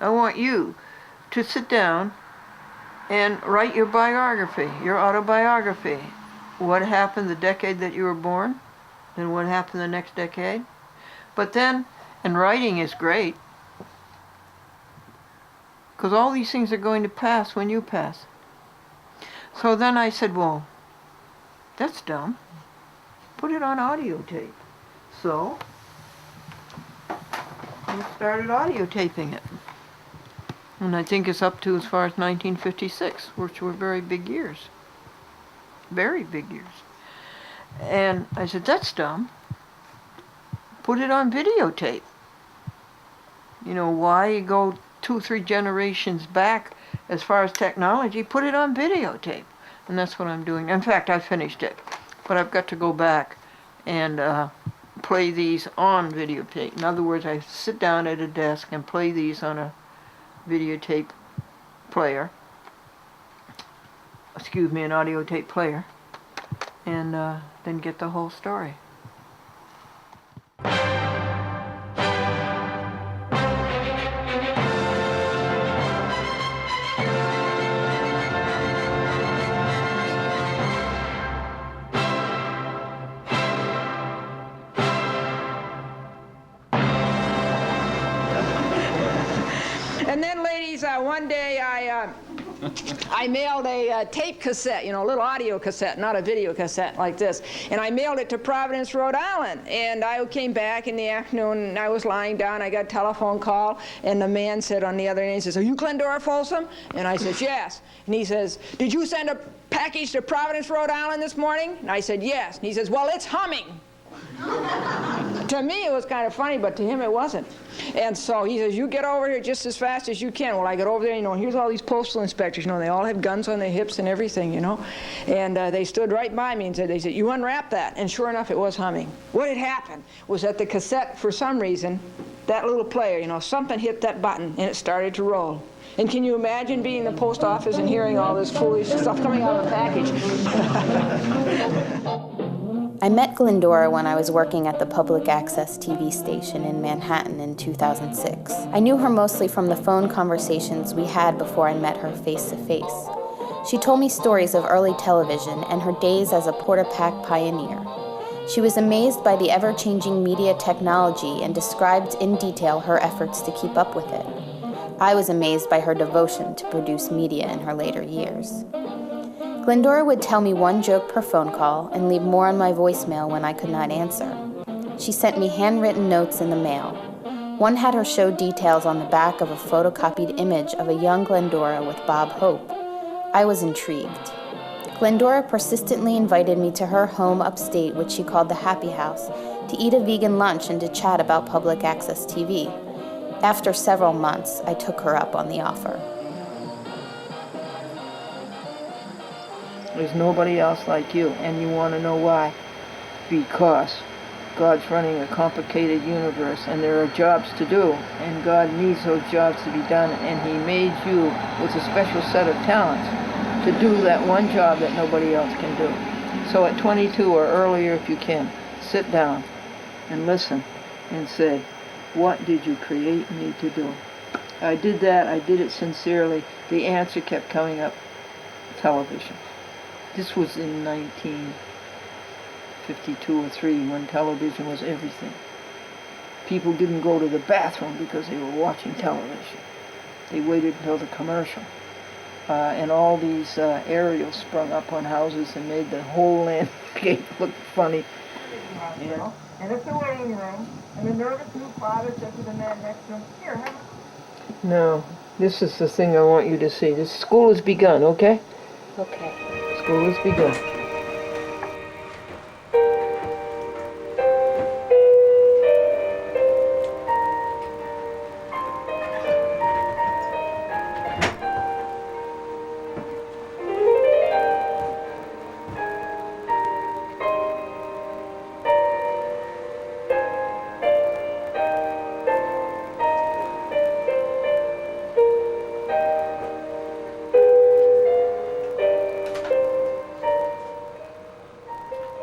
I want you to sit down and write your biography, your autobiography. What happened the decade that you were born, and what happened the next decade. But then, and writing is great, because all these things are going to pass when you pass. So then I said, well, that's dumb. Put it on audio tape. So we started audio taping it. And I think it's up to as far as 1956, which were very big years. Very big years. And I said, that's dumb. Put it on videotape. You know, why go 2-3 generations back as far as technology? Put it on videotape. And that's what I'm doing. In fact, I finished it. But I've got to go back and play these on videotape. In other words, I sit down at a desk and play these on a videotape player. Excuse me, an audio tape player. And then get the whole story. And then, ladies, one day I mailed a tape cassette, you know, a little audio cassette, not a video cassette like this. And I mailed it to Providence, Rhode Island. And I came back in the afternoon, and I was lying down. I got a telephone call, and the man said on the other end, he says, "Are you Glendora Folsom?" And I said, "Yes." And he says, "Did you send a package to Providence, Rhode Island this morning?" And I said, "Yes." And he says, "Well, it's humming." To me, it was kind of funny, but to him, it wasn't. And so he says, "You get over here just as fast as you can." Well, I get over there, you know, and here's all these postal inspectors, you know, they all have guns on their hips and everything, you know. And they stood right by me and they said, "You unwrap that." And sure enough, it was humming. What had happened was that the cassette, for some reason, that little player, you know, something hit that button and it started to roll. And can you imagine being in the post office and hearing all this foolish stuff coming out of the package? I met Glendora when I was working at the public access TV station in Manhattan in 2006. I knew her mostly from the phone conversations we had before I met her face to face. She told me stories of early television and her days as a Porta-Pack pioneer. She was amazed by the ever-changing media technology and described in detail her efforts to keep up with it. I was amazed by her devotion to produce media in her later years. Glendora would tell me one joke per phone call and leave more on my voicemail when I could not answer. She sent me handwritten notes in the mail. One had her show details on the back of a photocopied image of a young Glendora with Bob Hope. I was intrigued. Glendora persistently invited me to her home upstate, which she called the Happy House, to eat a vegan lunch and to chat about public access TV. After several months, I took her up on the offer. There's nobody else like you, and you want to know why? Because God's running a complicated universe, and there are jobs to do, and God needs those jobs to be done, and He made you with a special set of talents to do that one job that nobody else can do. So at 22 or earlier, if you can, sit down and listen and say, what did you create me to do? I did that. I did it sincerely. The answer kept coming up. Television. This was in 1952 or 3 when television was everything. People didn't go to the bathroom because they were watching television. They waited until the commercial. And all these aerials sprung up on houses and made the whole landscape look funny. You know? And it's the waiting room. And the nervous new father said to the man next to him, "Here, have a..." No, this is the thing I want you to see. This school has begun, okay? Okay. School has begun.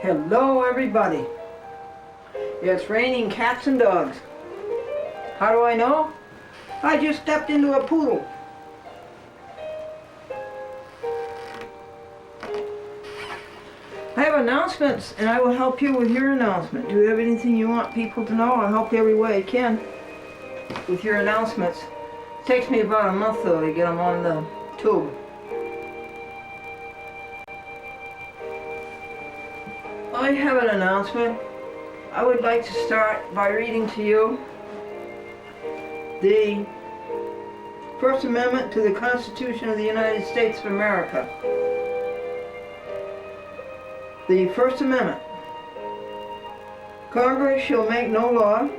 Hello, everybody. It's raining cats and dogs. How do I know? I just stepped into a poodle. I have announcements, and I will help you with your announcement. Do you have anything you want people to know? I'll help you every way I can with your announcements. It takes me about a month, though, to get them on the tube. I have an announcement. I would like to start by reading to you the First Amendment to the Constitution of the United States of America. The First Amendment. Congress shall make no law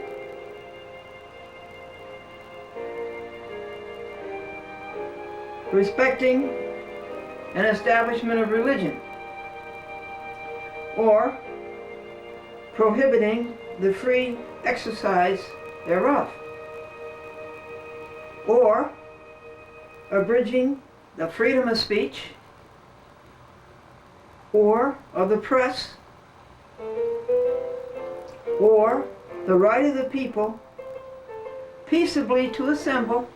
respecting an establishment of religion or prohibiting the free exercise thereof, or abridging the freedom of speech or of the press, or the right of the people peaceably to assemble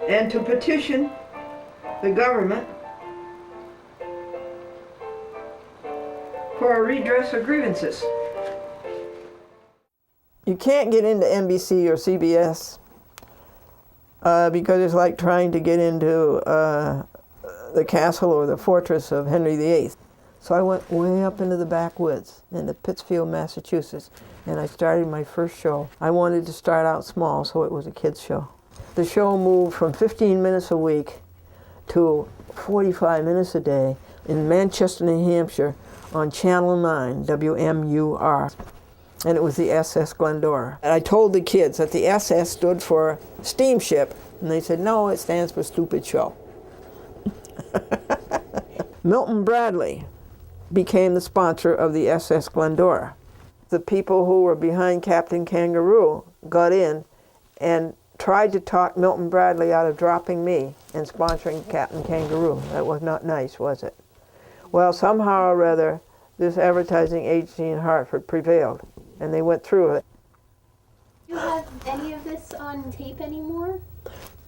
and to petition the government for a redress of grievances. You can't get into NBC or CBS because it's like trying to get into the castle or the fortress of Henry VIII. So I went way up into the backwoods, into Pittsfield, Massachusetts, and I started my first show. I wanted to start out small, so it was a kids' show. The show moved from 15 minutes a week to 45 minutes a day in Manchester, New Hampshire, on Channel 9, WMUR. And it was the SS Glendora. And I told the kids that the SS stood for steamship, and they said, no, it stands for stupid show. Milton Bradley became the sponsor of the SS Glendora. The people who were behind Captain Kangaroo got in and tried to talk Milton Bradley out of dropping me and sponsoring Captain Kangaroo. That was not nice, was it? Well, somehow or other, this advertising agency in Hartford prevailed, and they went through it. Do you have any of this on tape anymore?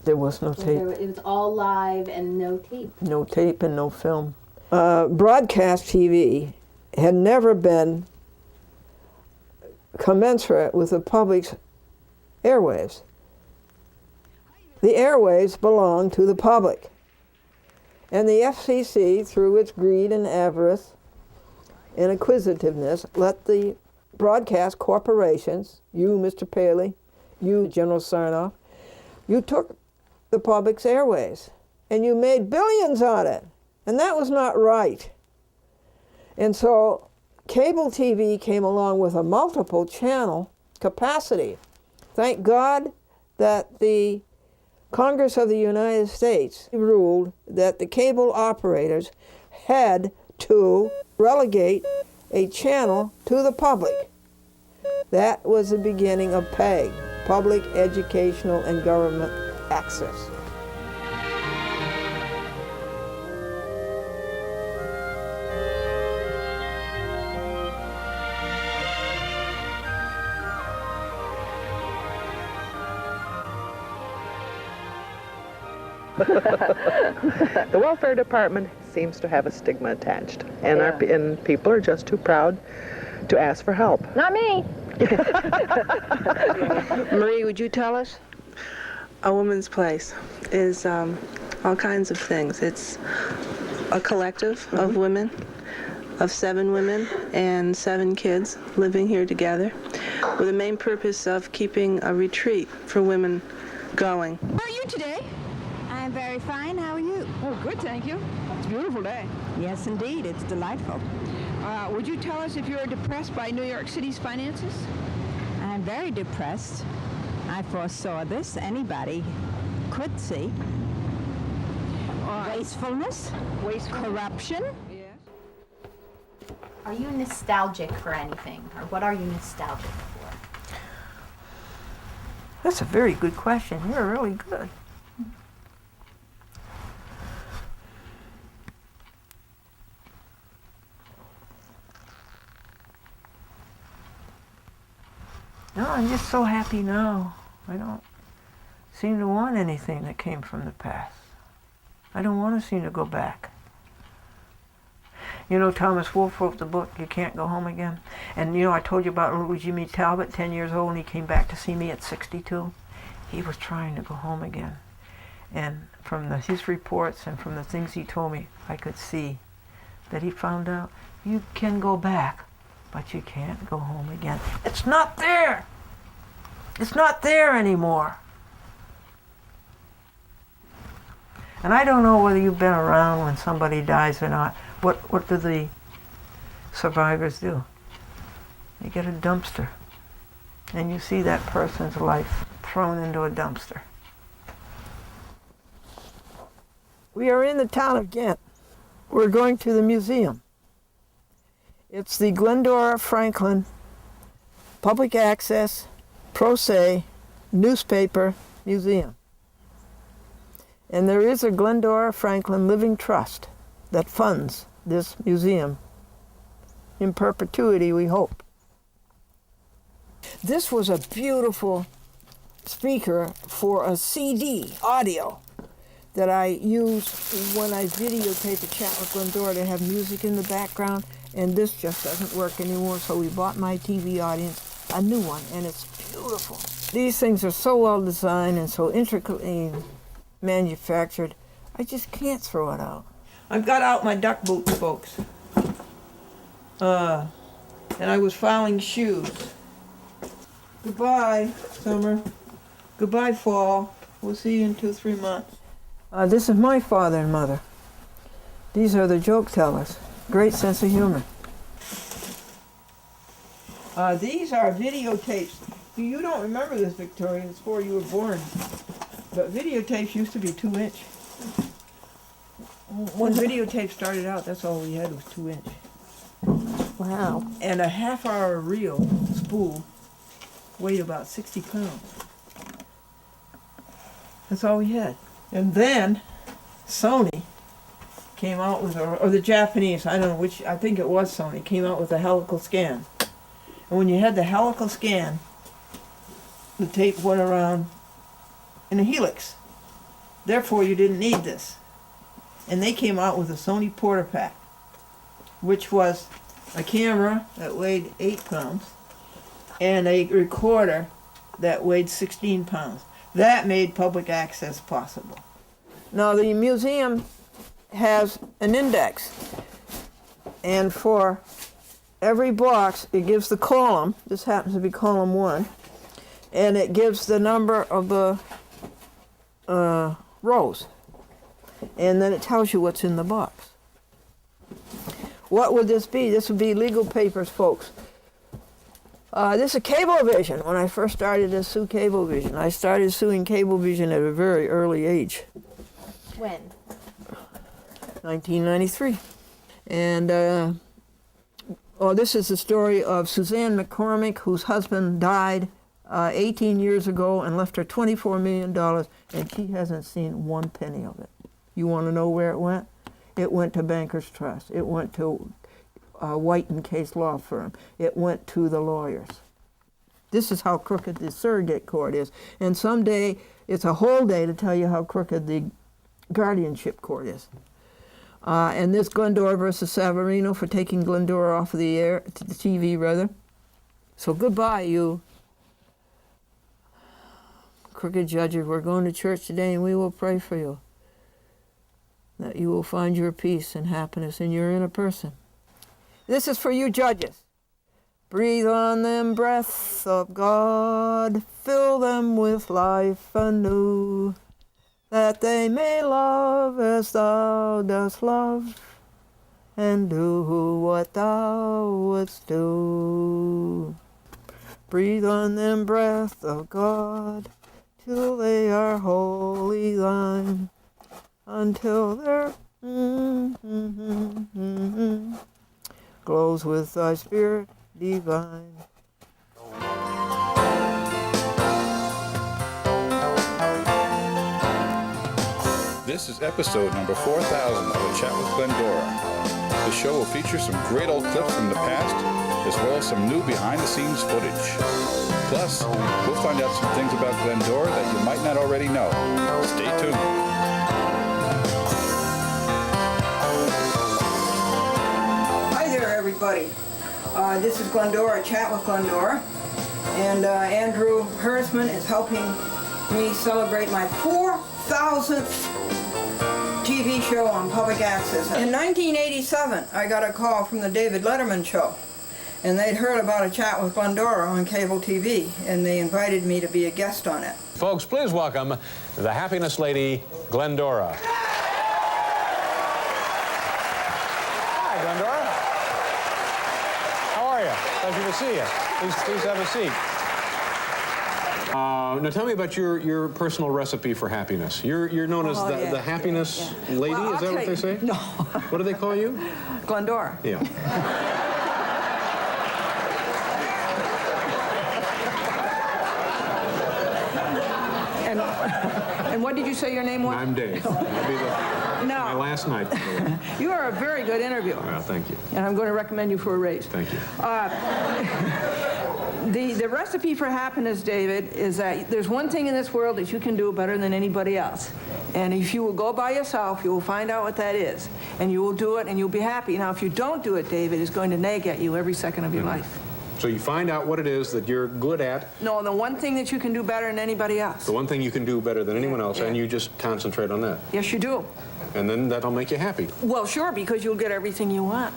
There was no tape. It was all live and no tape. No tape and no film. Broadcast TV had never been commensurate with the public's airwaves. The airwaves belong to the public. And the FCC, through its greed and avarice and acquisitiveness, let the broadcast corporations, you, Mr. Paley, you, General Sarnoff, you took the public's airways and you made billions on it. And that was not right. And so cable TV came along with a multiple channel capacity. Thank God that the Congress of the United States ruled that the cable operators had to relegate a channel to the public. That was the beginning of PEG, Public Educational and Government Access. The welfare department seems to have a stigma attached, and, and people are just too proud to ask for help. Not me. Marie, would you tell us? A woman's place is all kinds of things. It's a collective of women, of 7 women and 7 kids living here together with the main purpose of keeping a retreat for women going. How are you today? I'm very fine. How are you? Oh, good, thank you. It's a beautiful day. Yes, indeed. It's delightful. Would you tell us if you're depressed by New York City's finances? I'm very depressed. I foresaw this. Anybody could see. Wastefulness, corruption. Yes. Are you nostalgic for anything, or what are you nostalgic for? That's a very good question. You're really good. No, I'm just so happy now. I don't seem to want anything that came from the past. I don't want to seem to go back. You know, Thomas Wolfe wrote the book, You Can't Go Home Again. And you know, I told you about little Jimmy Talbot, 10 years old, and he came back to see me at 62. He was trying to go home again. And from his reports and from the things he told me, I could see that he found out you can go back, but you can't go home again. It's not there. It's not there anymore. And I don't know whether you've been around when somebody dies or not. What do the survivors do? They get a dumpster. And you see that person's life thrown into a dumpster. We are in the town of Ghent. We're going to the museum. It's the Glendora Franklin Public Access Pro Se Newspaper Museum. And there is a Glendora Franklin Living Trust that funds this museum in perpetuity, we hope. This was a beautiful speaker for a CD audio that I use when I videotape A Chat with Glendora to have music in the background, and this just doesn't work anymore, so we bought my TV audience a new one, and it's beautiful. These things are so well designed and so intricately manufactured, I just can't throw it out. I've got out my duck boots, folks. And I was filing shoes. Goodbye, summer. Goodbye, fall. We'll see you in 2-3 months. This is my father and mother. These are the joke tellers. Great sense of humor. These are videotapes. You don't remember this, Victoria. It's before you were born. But videotapes used to be 2-inch. When videotape started out, that's all we had was 2-inch. Wow. And a half-hour reel spool weighed about 60 pounds. That's all we had. And then Sony came out with, or the Japanese, I don't know which, I think it was Sony, came out with a helical scan. And when you had the helical scan, the tape went around in a helix. Therefore, you didn't need this. And they came out with a Sony Portapack, which was a camera that weighed 8 pounds and a recorder that weighed 16 pounds. That made public access possible. Now, the museum has an index, and for every box, it gives the column. This happens to be column 1, and it gives the number of the rows. And then it tells you what's in the box. What would this be? This would be legal papers, folks. This is Cablevision. When I first started to sue Cablevision, I started suing Cablevision at a very early age. When? 1993. And this is the story of Suzanne McCormick, whose husband died 18 years ago and left her $24 million, and she hasn't seen 1 penny of it. You want to know where it went? It went to Bankers Trust. It went to White and Case Law Firm. It went to the lawyers. This is how crooked the surrogate court is. And someday, it's a whole day to tell you how crooked the guardianship court is. And this Glendora versus Savarino for taking Glendora off of the air, the TV rather. So goodbye, you crooked judges. We're going to church today, and we will pray for you, that you will find your peace and happiness in your inner person. This is for you judges. Breathe on them breath of God, fill them with life anew, that they may love as thou dost love, and do what thou wouldst do. Breathe on them breath of God, till they are wholly thine, until their glows with thy spirit divine. This is episode number 4000 of A Chat with Glendora. The show will feature some great old clips from the past, as well as some new behind-the-scenes footage. Plus, we'll find out some things about Glendora that you might not already know. Stay tuned. Hi there, everybody. This is Glendora, A Chat with Glendora. And Andrew Hersman is helping me celebrate my 4,000th TV show on public access. In 1987, I got a call from the David Letterman show. And they'd heard about A Chat with Glendora on cable TV, and they invited me to be a guest on it. Folks, please welcome the happiness lady, Glendora. Hi, Glendora. How are you? Pleasure to see you. Please have a seat. Now tell me about your personal recipe for happiness. You're known as the happiness lady, Well, is that what they say? No. What do they call you? Glendora. Yeah. And what did you say your name was? I'm Dave. That'll be my last night. You are a very good interviewer. Well, thank you. And I'm going to recommend you for a raise. Thank you. The recipe for happiness, David, is that there's one thing in this world that you can do better than anybody else. And if you will go by yourself, you will find out what that is. And you will do it, and you'll be happy. Now, if you don't do it, David, it's going to nag at you every second of your life. So you find out what it is that you're good at. No, the one thing that you can do better than anybody else. The one thing you can do better than anyone else, and you just concentrate on that. Yes, you do. And then that'll make you happy. Well, sure, because you'll get everything you want.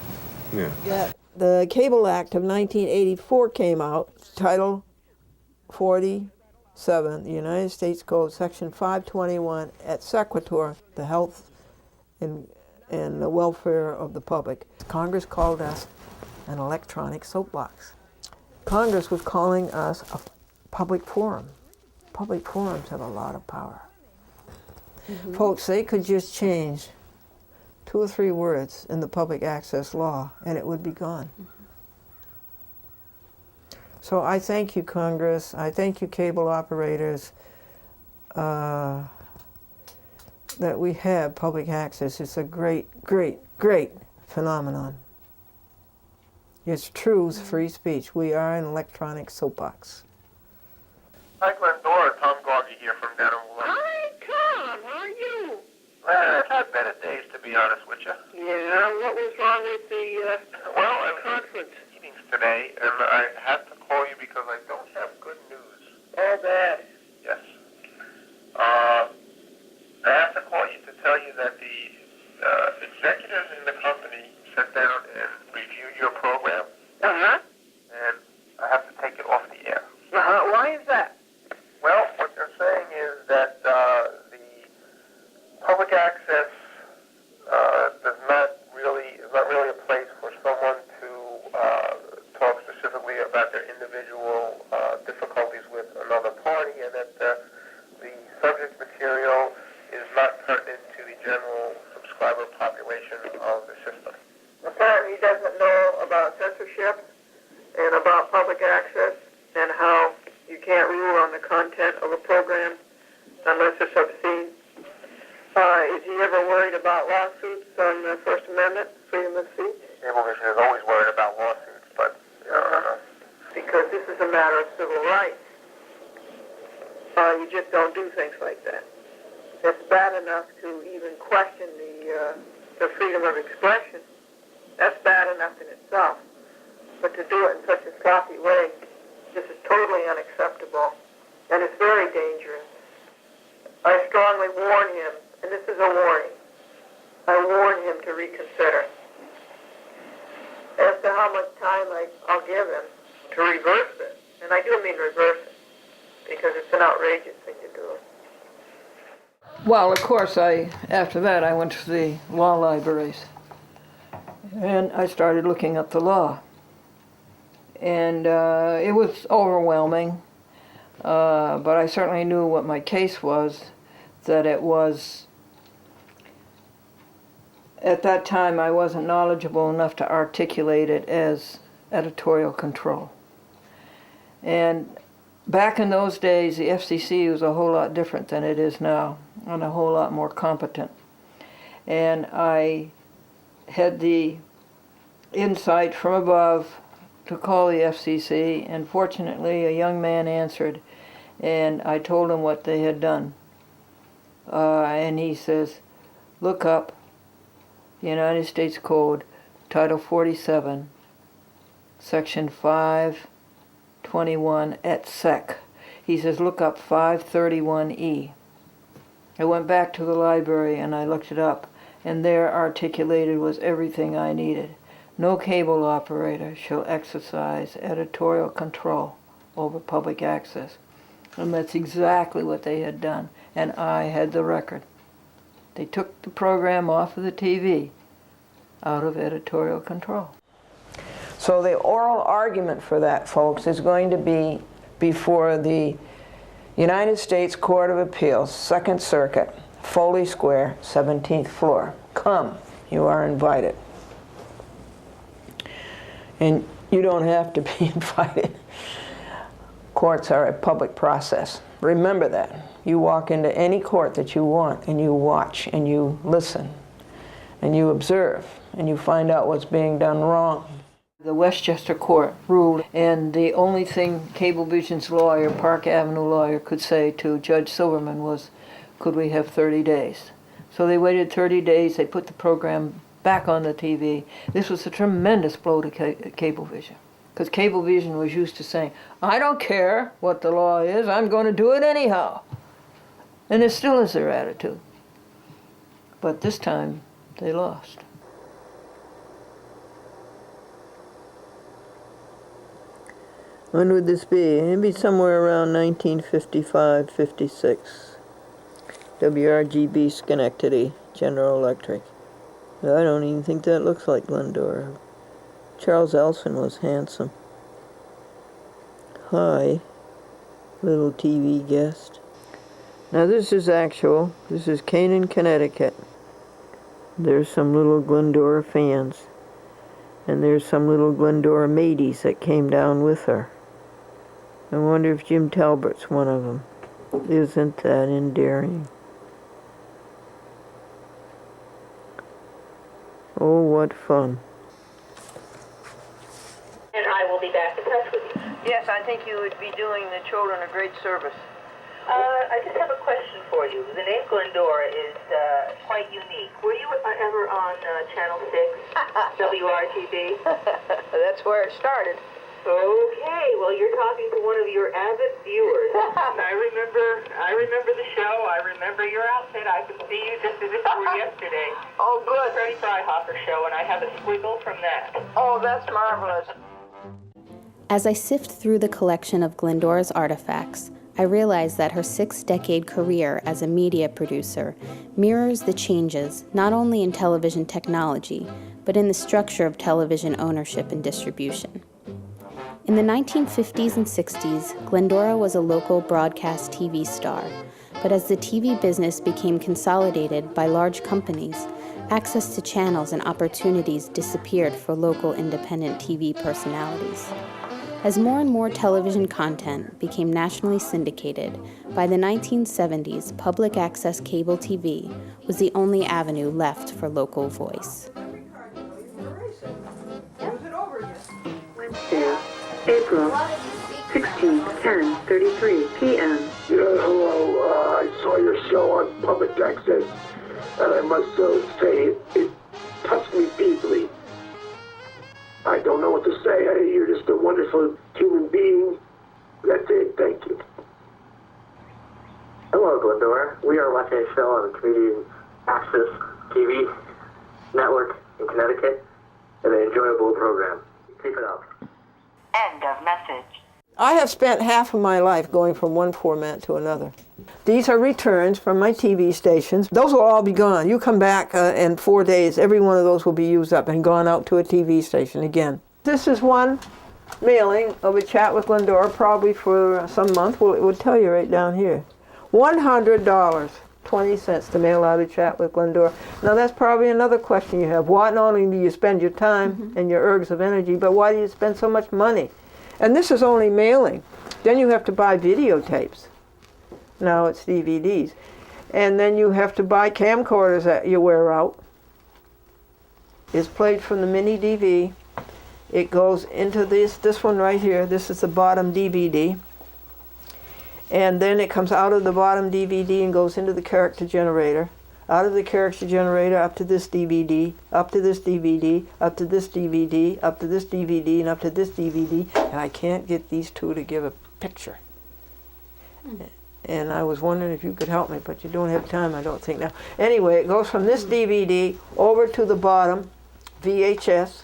Yeah. The Cable Act of 1984 came out, Title 47, the United States Code, Section 521, et sequitur, the health and the welfare of the public. Congress called us an electronic soapbox. Congress was calling us a public forum. Public forums have a lot of power. Folks, they could just change 2 or 3 words in the public access law and it would be gone. So I thank you, Congress. I thank you, cable operators, that we have public access. It's a great, great, great phenomenon. It's truth, free speech. We are an electronic soapbox. Hi, Glendora. Tom Gorgie here from Denham. Hi, Tom. How are you? Well, I've had better days, to be honest with you. Yeah, what was wrong with the conference meetings today, and I had to call you because I don't have good news. Oh, bad. Yes. I have to call you to tell you that the executives in the company sat down and reviewed your program. Uh-huh. And I have to take it off the air. Uh-huh. Why is that? Well, what they're saying is that the public access is not really a place for someone to talk specifically about their individual difficulties with another party, and that the subject material is not pertinent to the general subscriber population of the system. Apparently he doesn't know about censorship and about public access and how you can't rule on the content of a program unless it's obscene. Is he ever worried about lawsuits on the First Amendment, freedom of speech? Cablevision is always worried about lawsuits, but because this is a matter of civil rights. You just don't do things like that. It's bad enough to even question the freedom of expression. That's bad enough in itself. But to do it in such a sloppy way, this is totally unacceptable, and it's very dangerous. I strongly warn him, and this is a warning, I warn him to reconsider. As to how much time I'll give him to reverse it, and I do mean reverse it, because it's an outrageous thing to do. Well, of course, after that, I went to the law libraries. And I started looking up the law. And it was overwhelming, but I certainly knew what my case was, that it was, at that time I wasn't knowledgeable enough to articulate it as editorial control. And back in those days, the FCC was a whole lot different than it is now, and a whole lot more competent. And I had the insight from above to call the FCC, and fortunately a young man answered, and I told him what they had done. And he says, look up the United States Code, Title 47, Section 521 et sec. He says, look up 531E. I went back to the library and I looked it up, and there articulated was everything I needed. No cable operator shall exercise editorial control over public access. And that's exactly what they had done, and I had the record. They took the program off of the TV, out of editorial control. So the oral argument for that, folks, is going to be before the United States Court of Appeals, 2nd Circuit, Foley Square, 17th floor. Come, you are invited. And you don't have to be invited. Courts are a public process. Remember that. You walk into any court that you want, and you watch, and you listen, and you observe, and you find out what's being done wrong. The Westchester Court ruled, and the only thing Cablevision's lawyer, Park Avenue lawyer, could say to Judge Silverman was, could we have 30 days? So they waited 30 days, they put the program back on the TV. This was a tremendous blow to Cablevision, because Cablevision was used to saying, I don't care what the law is, I'm going to do it anyhow. And it still is their attitude. But this time, they lost. When would this be? It'd be somewhere around 1955, 56. WRGB Schenectady, General Electric. I don't even think that looks like Glendora. Charles Elson was handsome. Hi, little TV guest. Now this is actual. This is Canaan, Connecticut. There's some little Glendora fans. And there's some little Glendora mateys that came down with her. I wonder if Jim Talbert's one of them. Isn't that endearing? Oh, what fun. And I will be back in touch with you. Yes, I think you would be doing the children a great service. I just have a question for you. The name Glendora is quite unique. Were you ever on Channel 6, WRTV? That's where it started. Okay, well, you're talking to one of your avid viewers. I remember the show. I remember your outfit. I could see you just as if it were yesterday. Oh, good. Freddie Freihoffer show, and I have a squiggle from that. Oh, that's marvelous. As I sift through the collection of Glendora's artifacts, I realize that her 6-decade career as a media producer mirrors the changes not only in television technology, but in the structure of television ownership and distribution. In the 1950s and 60s, Glendora was a local broadcast TV star, but as the TV business became consolidated by large companies, access to channels and opportunities disappeared for local independent TV personalities. As more and more television content became nationally syndicated, by the 1970s, public access cable TV was the only avenue left for local voice. Wednesday, April 16th, 10:33 p.m. Yeah, hello. I saw your show on public access, and I must say it touched me deeply. I don't know what to say. You're just a wonderful human being. That's it. Thank you. Hello, Glendora. We are watching a show on the Community Access TV network in Connecticut, and an enjoyable program. Keep it up. End of message. I have spent half of my life going from one format to another. These are returns from my TV stations. Those will all be gone. You come back in 4 days, every one of those will be used up and gone out to a TV station again. This is one mailing of A Chat with Glendora, probably for some month. Well, it would tell you right down here. $100.20 to mail out A Chat with Glendora. Now that's probably another question you have. Why not only do you spend your time and your ergs of energy, but why do you spend so much money? And this is only mailing. Then you have to buy videotapes. Now it's DVDs. And then you have to buy camcorders that you wear out. It's played from the mini DV. it goes into this one right here. This is the bottom DVD. And then it comes out of the bottom DVD and goes into the character generator. Out of the character generator up to this DVD, up to this DVD, up to this DVD, up to this DVD, and up to this DVD. And I can't get these two to give a picture. And I was wondering if you could help me, but you don't have time, I don't think now. Anyway, it goes from this DVD over to the bottom VHS,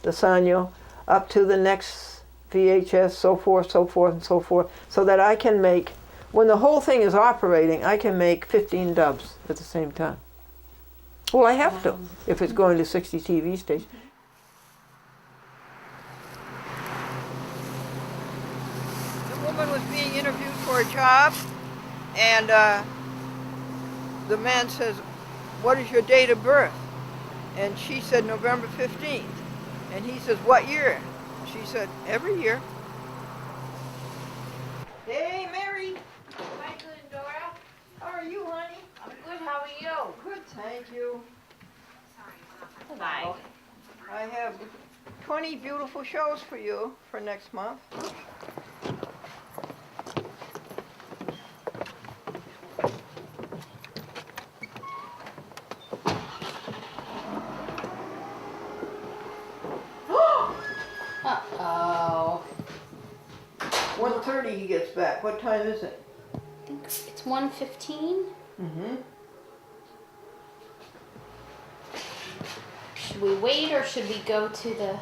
the Sanyo, up to the next VHS, so forth, and so forth, so that I can make, when the whole thing is operating, I can make 15 dubs at the same time. Well, I have to, if it's going to 60 TV stations. The woman was being interviewed for a job, and the man says, "What is your date of birth?" And she said, "November 15th. And he says, "What year?" She said, "Every year." Hey, Mary. Hi, Glendora. How are you, honey? I'm good. How are you? Good, thank you. Hi. I have 20 beautiful shows for you for next month. Uh-oh. 1:30 he gets back. What time is it? I think it's 1:15. Mm-hmm. Should we wait or should we go to the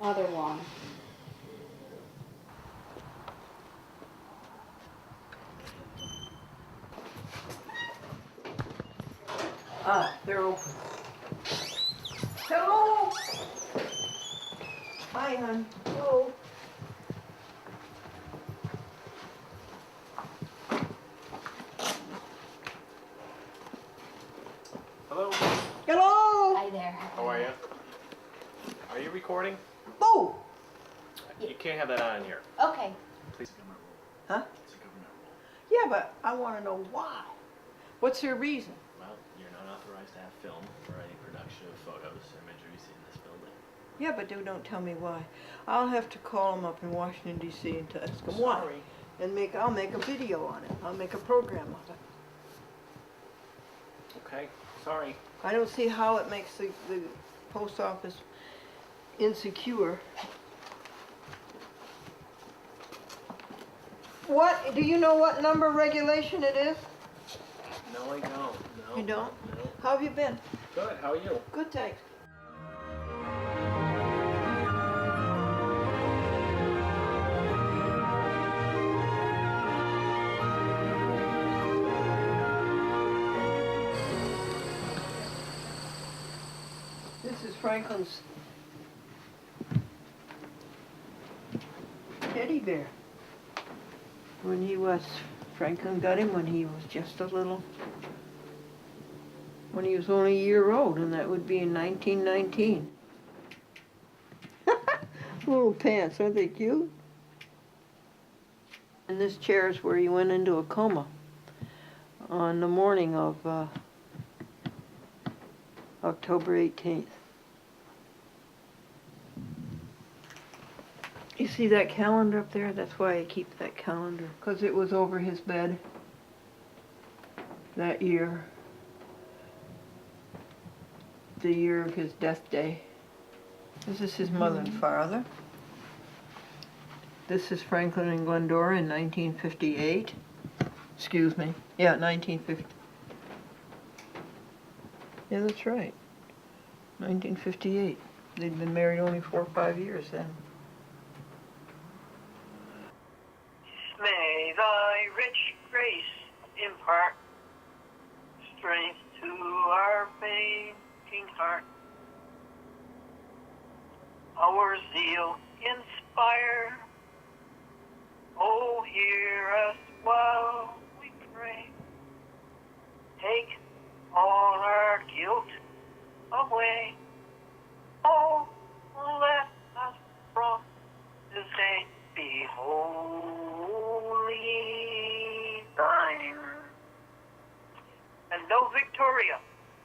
other one? Ah, they're open. Hello. Hi, hon. Hello. Hello. Hello. Hi there. How are you? Are you recording? Oh. You can't have that on here. Okay. Please. Huh? It's a government rule. Yeah, but I want to know why. What's your reason? Well, you're not authorized to have film or any production of photos or imageries in this building. Yeah, but they don't tell me why. I'll have to call them up in Washington, D.C. and ask them why. Sorry. And I'll make a video on it. I'll make a program of it. Okay. Sorry. I don't see how it makes the post office insecure. What, do you know what number regulation it is? No, I don't. No. You don't? No. How have you been? Good. How are you? Good, thanks. This is Franklin's teddy bear. Franklin got him when he was just when he was only a year old, and that would be in 1919. Little pants, aren't they cute? And this chair is where he went into a coma on the morning of October 18th. You see that calendar up there? That's why I keep that calendar, because it was over his bed that year, the year of his death day. This is his mother and father. This is Franklin and Glendora in 1958. Excuse me. Yeah, 1950. Yeah, that's right. 1958. They'd been married only 4 or 5 years then. May thy rich grace impart strength to our fainting heart. Our zeal inspire. Oh, hear us while we pray. Take all our guilt away. Oh, let us from this day be wholly thine. And know, Victoria,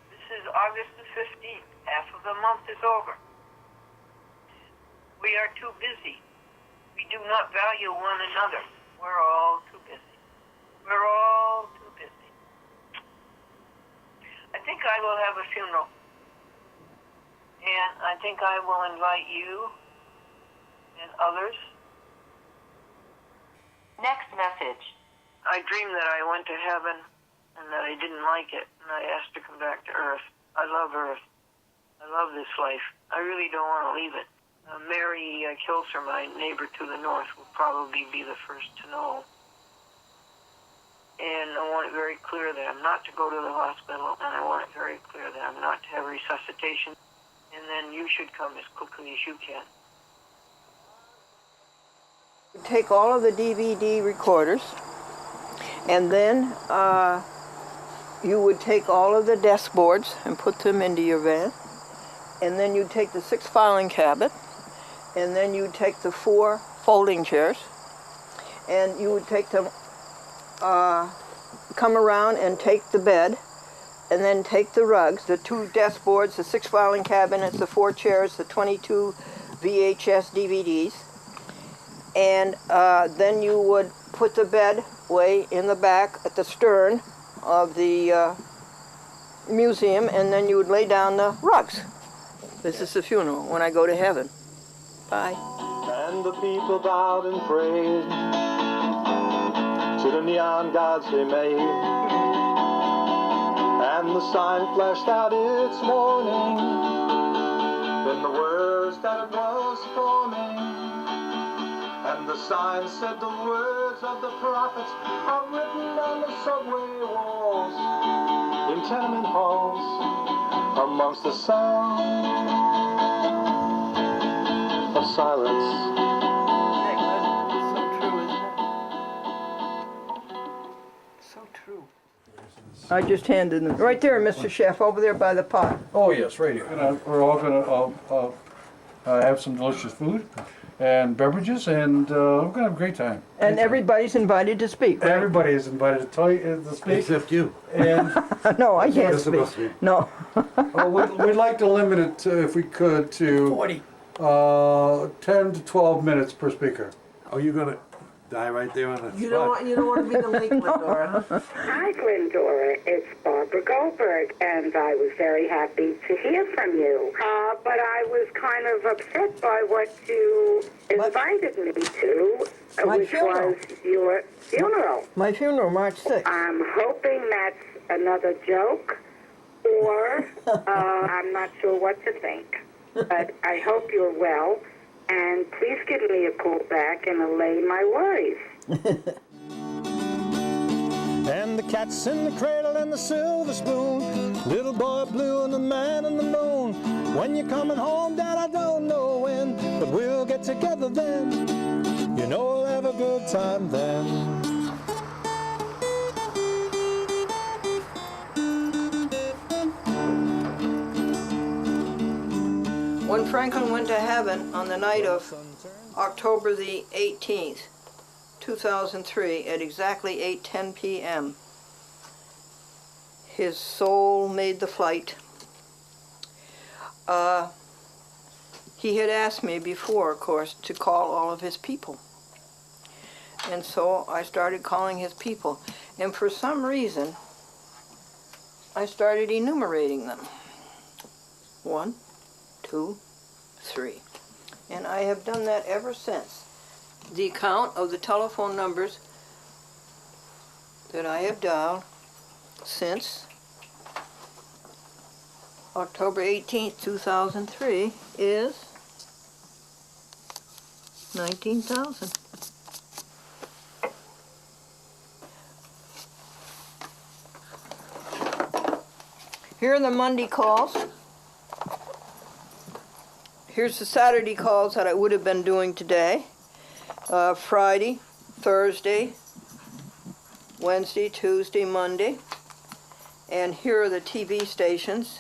this is August the 15th. Half of the month is over. we are too busy. We do not value one another. We're all too busy. We're all too busy. I think I will have a funeral. And I think I will invite you and others. Next message. I dreamed that I went to heaven and that I didn't like it, and I asked to come back to Earth. I love Earth. I love this life. I really don't want to leave it. Mary Kilser, my neighbor to the north, will probably be the first to know. And I want it very clear that I'm not to go to the hospital, and I want it very clear that I'm not to have resuscitation. And then you should come as quickly as you can. Take all of the DVD recorders, and then you would take all of the desk boards and put them into your van, and then you'd take the 6 filing cabinet, and then you'd take the 4 folding chairs, and you would take them, come around and take the bed, and then take the rugs, the 2 desk boards, the 6 filing cabinets, the 4 chairs, the 22 VHS DVDs, and then you would put the bed way in the back at the stern of the museum, and then you would lay down the rugs. This is the funeral when I go to heaven. Bye. And the people bowed and prayed to the neon gods they made. And the sign flashed out its warning in the words that it was forming. And the sign said the words of the prophets are written on the subway walls, in tenement halls, amongst the sound of silence. So true. I just handed them. Right there, Mr. Chef, over there by the pot. Oh, yes, right here. We're all going to have some delicious food and beverages, and we're going to have a great time. And everybody's invited to speak, right? Everybody is invited to speak. Except you. And no, I can't speak. No. We'd like to limit it, to, if we could, to 40. 10 to 12 minutes per speaker. Oh, you're going to die right there on the You spot. don't want to be the late Glendora, huh? Hi, Glendora. It's Barbara Goldberg, and I was very happy to hear from you. But I was kind of upset by what you invited me to, which was your funeral. My funeral, March 6th. I'm hoping that's another joke, or I'm not sure what to think. But I hope you're well, and please give me a call back and allay my worries. And the cat's in the cradle and the silver spoon, little boy blue and the man in the moon. When you're coming home, Dad, I don't know when, but we'll get together then. You know we'll have a good time then. When Franklin went to heaven on the night of October the 18th, 2003, at exactly 8:10 p.m., his soul made the flight. He had asked me before, of course, to call all of his people. And so I started calling his people. And for some reason, I started enumerating them. 1, 2, 3. And I have done that ever since. The count of the telephone numbers that I have dialed since October 18th, 2003 is 19,000. Here are the Monday calls. Here's the Saturday calls that I would have been doing today. Friday, Thursday, Wednesday, Tuesday, Monday. And here are the TV stations.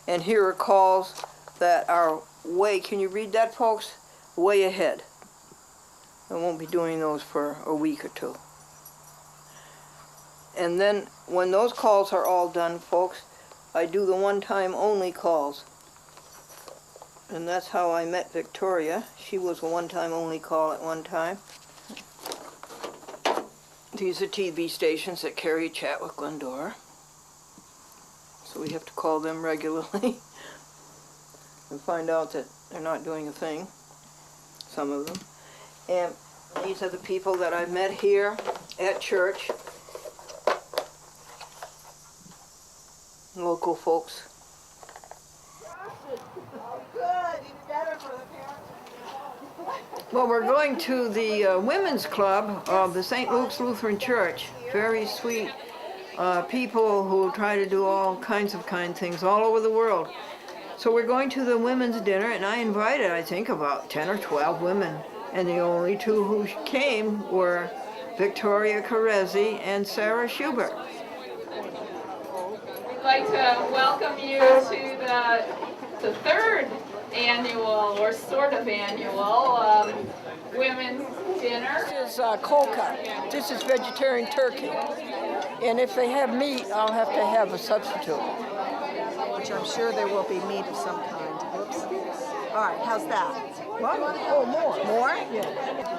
And here are calls that are way, can you read that, folks? Way ahead. I won't be doing those for a week or two. And then when those calls are all done, folks, I do the one-time only calls. And that's how I met Victoria. She was a one-time only call at one time. These are TV stations that carry A Chat with Glendora. So we have to call them regularly and find out that they're not doing a thing, some of them. And these are the people that I met here at church. Local folks. Well, we're going to the women's club of the St. Luke's Lutheran Church. Very sweet people who try to do all kinds of kind things all over the world. So we're going to the women's dinner, and I invited, I think, about 10 or 12 women. And the only two who came were Victoria Kereszi and Sarah Schubert. We'd like to welcome you to the third annual, or sort of annual, women's dinner. This is kolka. This is vegetarian turkey. And if they have meat, I'll have to have a substitute. Which I'm sure there will be meat of some kind. Whoops. All right, how's that? What? Oh, more. More? Yeah.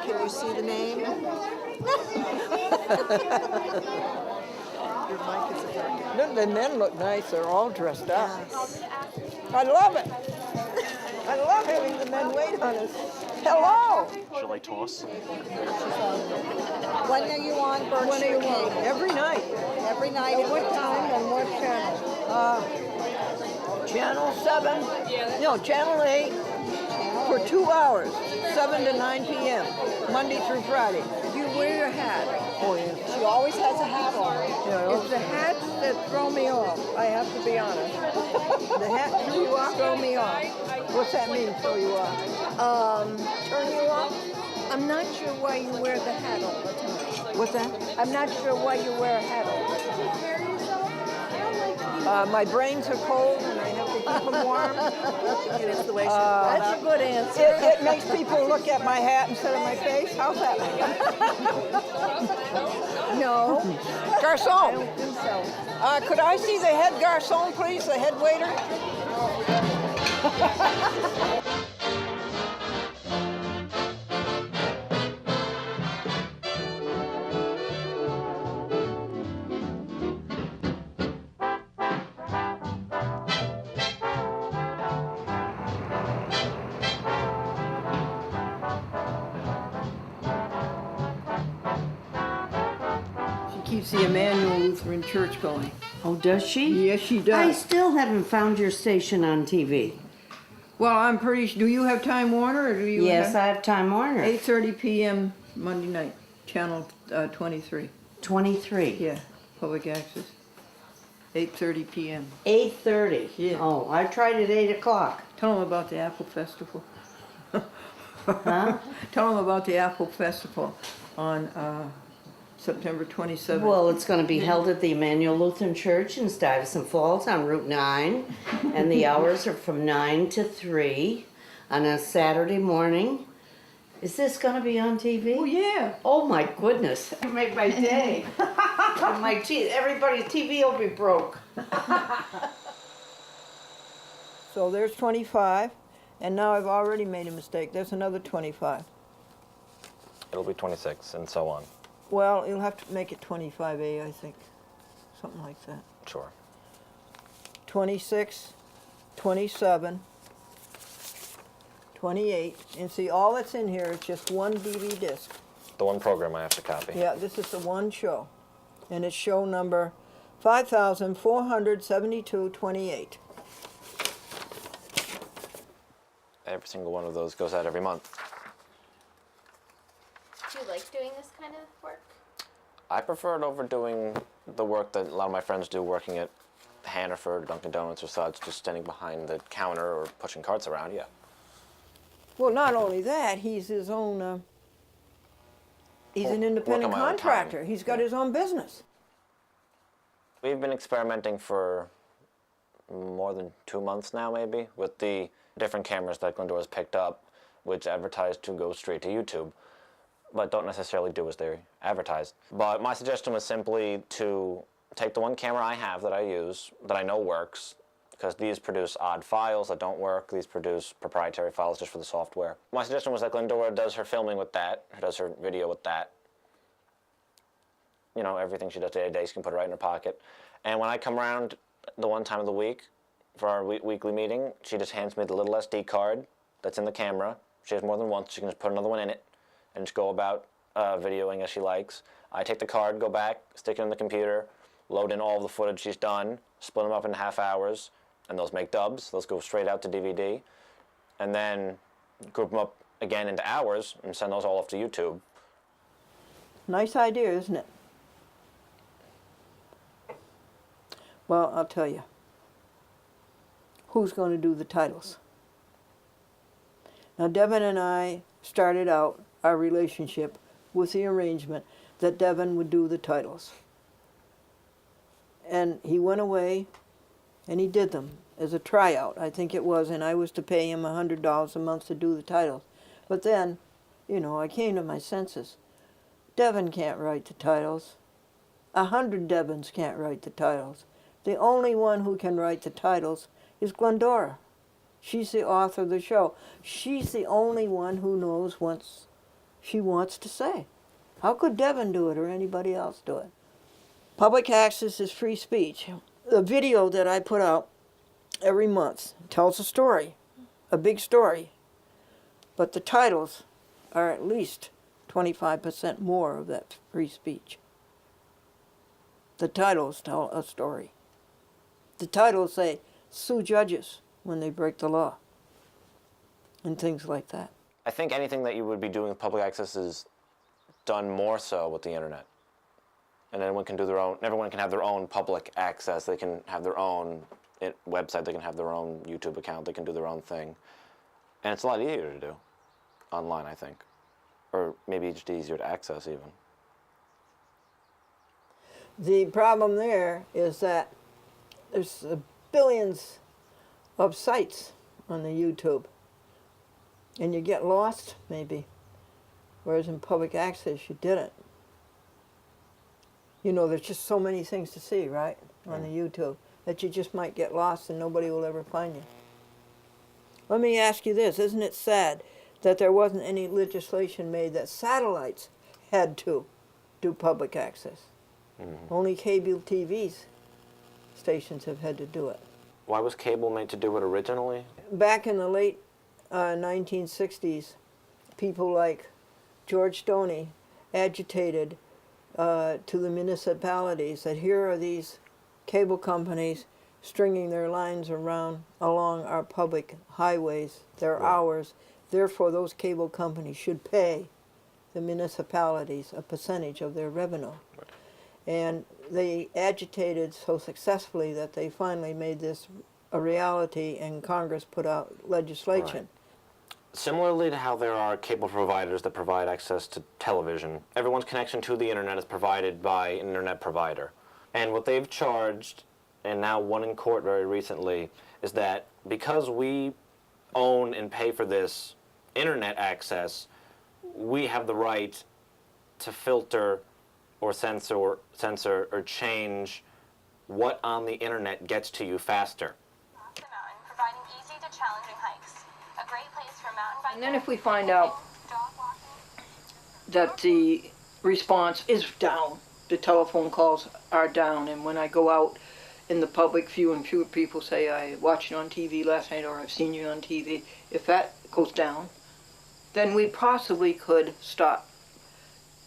Can you see the name? Your mic is a dark. The men look nice. They're all dressed up. Yes. I love it. I love having the men wait on us. Hello. Shall I toss? When are you on Berkshire Cable? Every night. Every night. At what time and what channel? Channel 7. No, Channel 8 for 2 hours, 7 to 9 p.m. Monday through Friday. You wear your hat. Oh yeah. She always has a hat on. Yeah, it's the hats that throw me off. I have to be honest. The hat threw you off? Throw me off. What's that mean, throw you off? Turn you off? I'm not sure why you wear the hat all the time. What's that? I'm not sure why you wear a hat all the time. My brains are cold and I have to keep them warm. It's the way she that's a good answer. It makes people look at my hat instead of my face. How's that? No. Garçon. I don't think so. Could I see the head garçon, please? The head waiter? Keeps the Emmanuel Lutheran Church going. Oh, does she? Yes, she does. I still haven't found your station on TV. Well, I'm pretty sure. Do you have Time Warner or do you Yes, I have Time Warner. 8:30 p.m. Monday night, channel 23. 23? Yeah, public access. 8:30 p.m. 8:30? Yeah. Oh, I tried at 8 o'clock. Tell them about the Apple Festival. Huh? Tell them about the Apple Festival on September 27th. Well, it's going to be held at the Emmanuel Lutheran Church in Stuyvesant Falls on Route 9, and the hours are from 9 to 3 on a Saturday morning. Is this going to be on TV? Oh, yeah. Oh, my goodness. You made my day. Everybody's TV will be broke. So there's 25, and now I've already made a mistake. There's another 25. It'll be 26 and so on. Well, you'll have to make it 25A, I think. Something like that. Sure. 26, 27, 28. And see, all that's in here is just one DVD disc. The one program I have to copy. Yeah, this is the one show. And it's show number 5472-28. Every single one of those goes out every month. Do you like doing this kind of work? I prefer it over doing the work that a lot of my friends do, working at Hannaford, Dunkin' Donuts or such, just standing behind the counter or pushing carts around, yeah. Well, not only that, he's his own, he's an independent contractor. He's got his own business. We've been experimenting for more than 2 months now, maybe, with the different cameras that Glendora's picked up, which advertise to go straight to YouTube, but don't necessarily do as they're advertised. But my suggestion was simply to take the one camera I have that I use, that I know works, because these produce odd files that don't work. These produce proprietary files just for the software. My suggestion was that Glendora does her filming with that, does her video with that. You know, everything she does day to day, she can put it right in her pocket. And when I come around the one time of the week for our weekly meeting, she just hands me the little SD card that's in the camera. She has more than one, so she can just put another one in it and just go about videoing as she likes. I take the card, go back, stick it in the computer, load in all of the footage she's done, split them up in half hours, and those make dubs. Those go straight out to DVD. And then group them up again into hours and send those all off to YouTube. Nice idea, isn't it? Well, I'll tell you. Who's going to do the titles? Now, Devin and I started out our relationship with the arrangement that Devin would do the titles. And he went away and he did them as a tryout, I think it was, and I was to pay him $100 a month to do the titles. But then, you know, I came to my senses. Devin can't write the titles. 100 Devins can't write the titles. The only one who can write the titles is Glendora. She's the author of the show. She's the only one who knows what she wants to say. How could Devin do it or anybody else do it? Public access is free speech. The video that I put out every month tells a story, a big story. But the titles are at least 25% more of that free speech. The titles tell a story. The titles say, sue judges when they break the law, and things like that. I think anything that you would be doing with public access is done more so with the internet. And everyone can have their own public access. They can have their own website, they can have their own YouTube account, they can do their own thing. And it's a lot easier to do online, I think. Or maybe just easier to access even. The problem there is that there's billions of sites on the YouTube. And you get lost, maybe. Whereas in public access, you didn't. You know, there's just so many things to see, right, on the YouTube, that you just might get lost and nobody will ever find you. Let me ask you this. Isn't it sad that there wasn't any legislation made that satellites had to do public access? Only cable TV stations have had to do it. Why was cable made to do it originally? Back in the late 1960s, people like George Stoney agitated to the municipalities that here are these cable companies stringing their lines along our public highways, their hours. Therefore, those cable companies should pay the municipalities a percentage of their revenue. And they agitated so successfully that they finally made this a reality, and Congress put out legislation. Similarly to how there are cable providers that provide access to television, everyone's connection to the internet is provided by an internet provider. And what they've charged, and now won in court very recently, is that because we own and pay for this internet access, we have the right to filter or censor or change what on the internet gets to you faster. Providing easy to challenging hikes. A great place for mountain biking. And then if we find out that the response is down, the telephone calls are down, and when I go out in the public, fewer and fewer people say, I watched you on TV last night, or I've seen you on TV, if that goes down, then we possibly could stop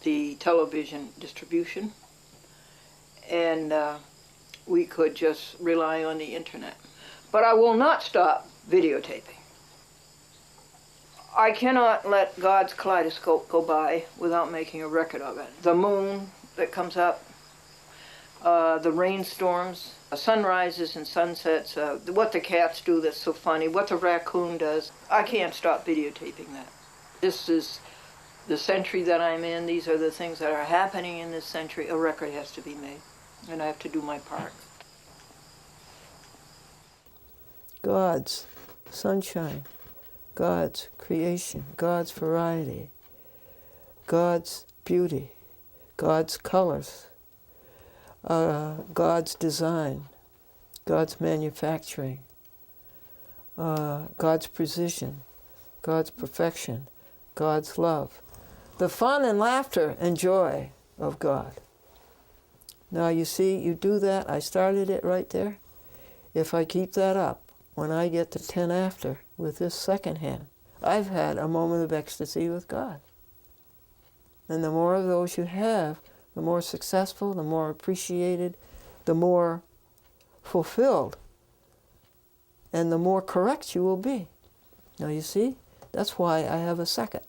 the television distribution, and we could just rely on the internet. But I will not stop videotaping. I cannot let God's kaleidoscope go by without making a record of it. The moon that comes up, the rainstorms, sunrises and sunsets, what the cats do that's so funny, what the raccoon does. I can't stop videotaping that. This is the century that I'm in. These are the things that are happening in this century. A record has to be made, and I have to do my part. God's sunshine, God's creation, God's variety, God's beauty, God's colors, God's design, God's manufacturing, God's precision, God's perfection, God's love, the fun and laughter and joy of God. Now you see, you do that, I started it right there. If I keep that up, when I get to 10 after with this second hand, I've had a moment of ecstasy with God. And the more of those you have, the more successful, the more appreciated, the more fulfilled, and the more correct you will be. Now you see, that's why I have a second.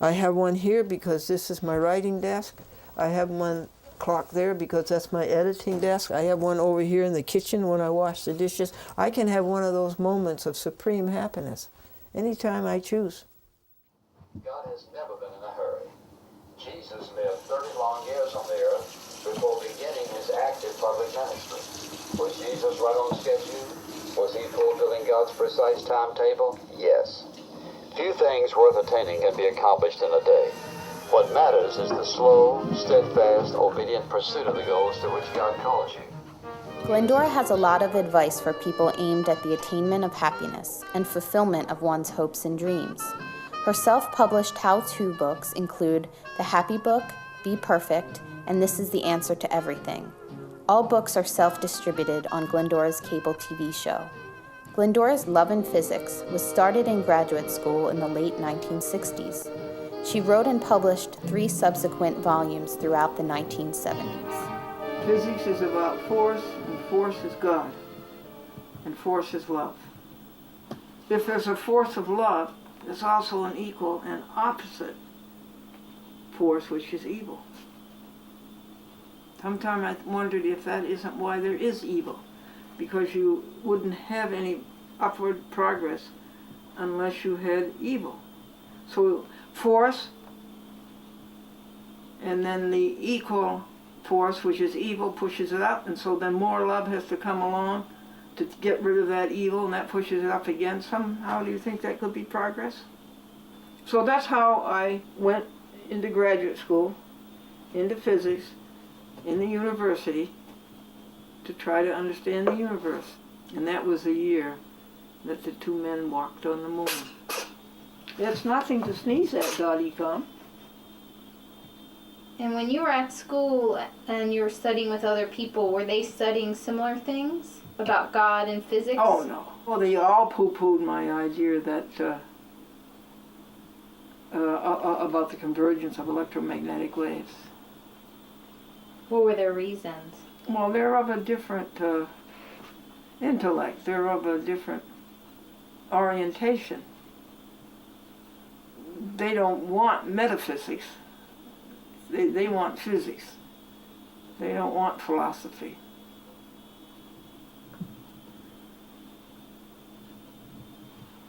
I have one here because this is my writing desk. I have one clock there because that's my editing desk. I have one over here in the kitchen when I wash the dishes. I can have one of those moments of supreme happiness anytime I choose. God has never been in a hurry. Jesus lived 30 long years on the earth before beginning his active public ministry. Was Jesus right on schedule? Was he fulfilling God's precise timetable? Yes. Few things worth attaining can be accomplished in a day. What matters is the slow, steadfast, obedient pursuit of the goals to which God calls you. Glendora has a lot of advice for people aimed at the attainment of happiness and fulfillment of one's hopes and dreams. Her self-published how-to books include The Happy Book, Be Perfect, and This is the Answer to Everything. All books are self-distributed on Glendora's cable TV show. Glendora's love in physics was started in graduate school in the late 1960s. She wrote and published 3 subsequent volumes throughout the 1970s. Physics is about force, and force is God, and force is love. If there's a force of love, there's also an equal and opposite force, which is evil. Sometimes I wondered if that isn't why there is evil, because you wouldn't have any upward progress unless you had evil. So force, and then the equal force, which is evil, pushes it up, and so then more love has to come along to get rid of that evil, and that pushes it up again. Somehow do you think that could be progress? So that's how I went into graduate school, into physics, in the university, to try to understand the universe. And that was the year that the 2 men walked on the moon. It's nothing to sneeze at, Dottie come. And when you were at school and you were studying with other people, were they studying similar things about God and physics? Oh, no. Well, they all poo-pooed my idea that about the convergence of electromagnetic waves. What were their reasons? Well, they're of a different intellect. They're of a different orientation. They don't want metaphysics. They want physics. They don't want philosophy.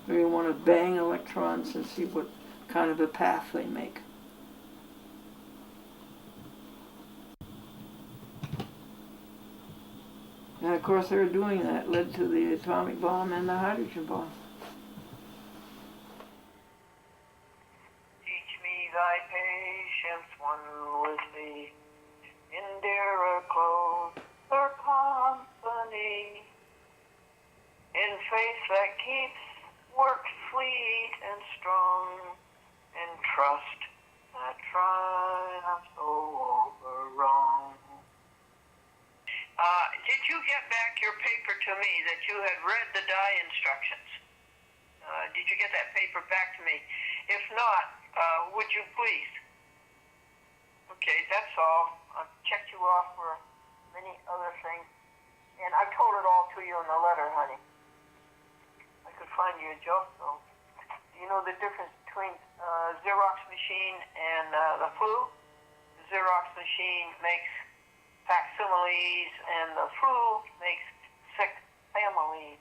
They want to bang electrons and see what kind of a path they make. And of course their doing that led to the atomic bomb and the hydrogen bomb. Teach me thy patience, one with thee, in dearer clothes or company, in faith that keeps work sweet and strong, in trust that triumphs over wrong. Did you get back your paper to me that you had read the dye instructions? Did you get that paper back to me? If not, would you please? Okay, that's all. I've checked you off for many other things. And I told it all to you in the letter, honey. I could find you a joke, though. Do you know the difference between Xerox machine and the flu? The Xerox machine makes facsimiles, and the flu makes sick families.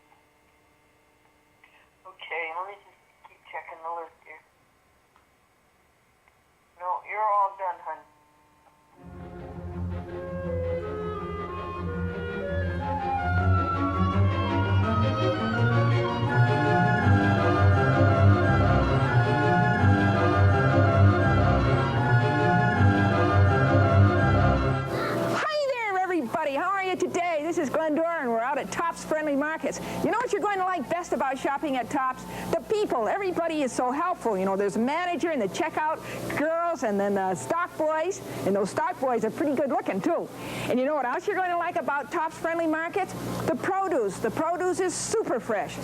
Okay, let me just keep checking the list here. No, you're all done, honey. How are you today? This is Glendora, and we're out at Tops Friendly Markets. You know what you're going to like best best about shopping at Tops? The people. Everybody is so helpful. You know, there's a manager and the checkout girls and then the stock boys. And those stock boys are pretty good looking, too. And you know what else you're going to like about Tops Friendly Markets? The produce. The produce is super fresh,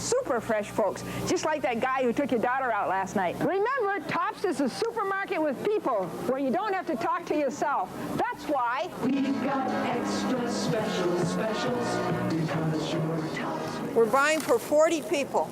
folks. Just like that guy who took your daughter out last night. Remember, Tops is a supermarket with people where you don't have to talk to yourself. That's why we've got extra specials because you're Tops. We're buying for 40 people.